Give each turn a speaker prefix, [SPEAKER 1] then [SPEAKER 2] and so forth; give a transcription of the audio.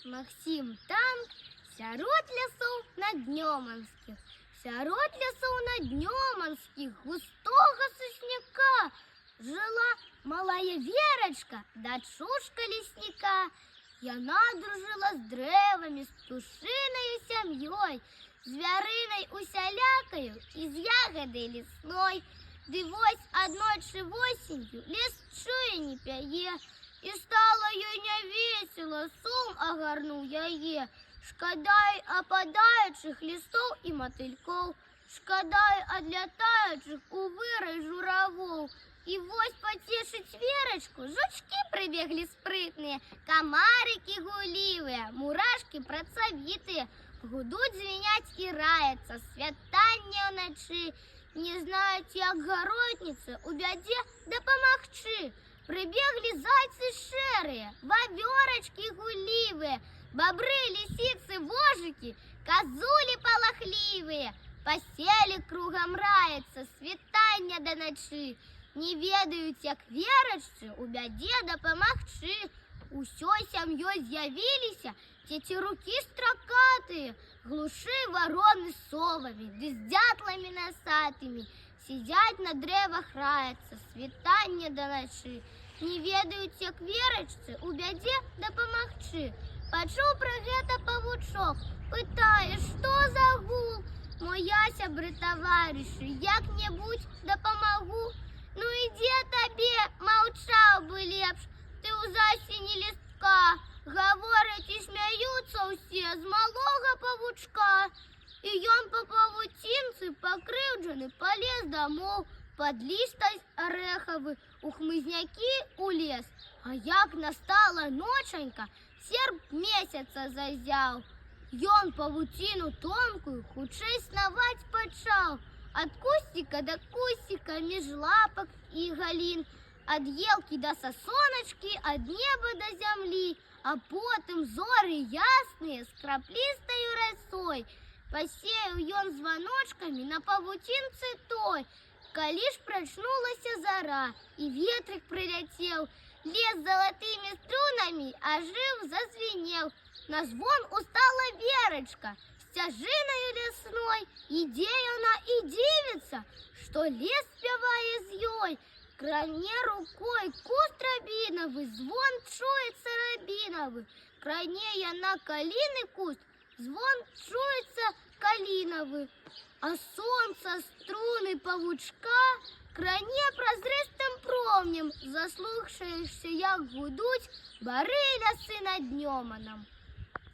[SPEAKER 1] Максим Танк сярод лясоў наднёманскіх. Сярод лясоў наднёманскіх густога сосняка жила малая Верочка, дачушка лесника. Яна дружила з дрэвамі, з птушынаю сям'ёй, звярынай усялякаю і з ягодай лесной. Ды вось аднойчы восенью лес чуе не пяе, і стала ёй нявесела, сум агарнуў яе. Шкадай ападаючых лістоў і матылькоў, шкадай адлятаючых у вырай журавоў. І вось пацешыць Верочку жучкі прыбеглі спрытныя, камарыкі гулівыя, мурашкі працавітыя, гудуць, звіняць і раяцца, святанне ўначы. Не знаюць, як гаротніцы у бядзе дапамагчы. Прыбеглі зайцы шэрыя, вавёрачкі гулівыя, бабры, лісіцы, вожыкі, казулі палахлівыя. Паселі кругам раяцца, світання да начы. Не ведаюць, як Верачцы у бядзе дапамагчы. Усёй сям'ёй з'явіліся цецерукі стракатыя, глушы вароны совамі, ды з дятламі насатымі. Сядзяць на дрэвах раяцца, світанне да начы. Не ведаюць, як Верачцы у бядзе дапамагчы. Пачуў пра гэта павучок, пытае, што за гул? Моя сябры таварышы, як-небудзь дапамагу. Ну і дзе табе, маўчаў бы лепш, ты ў засені лістка. Гавораць і смяюцца ўсе з малога павучка. І ён па павуцінцы пакрыўджаны палез дамоў, пад лістай арэхавы, у хмызнякі у лес. А як настала ночанька, серп месяца зазяў. Ён павуціну тонкую хутчэй снаваць пачаў. Ад кусціка да кусціка, між лапак і галін, ад елкі да сасоначкі, ад неба да зямлі, а потым зоры ясныя з краплістаю расой. Пасеяў ён званочкамі на павуцінцы той. Калі ж прачнулася зара, і ветрык прыляцеў, лес залатымі струнамі ажыў, зазвінеў. На звон устала Верочка, сцяжынаю лясной, ідзе яна і дзівіцца, што лес спявае з ёй. Кране рукой куст рабінавы, звон чуецца рабінавы. Кране яна каліны куст, звон чуецца калінавы. А сонца струны павучка кране празрыстым промнем, заслухаешся, як гудуць бары лясы над Днёманам.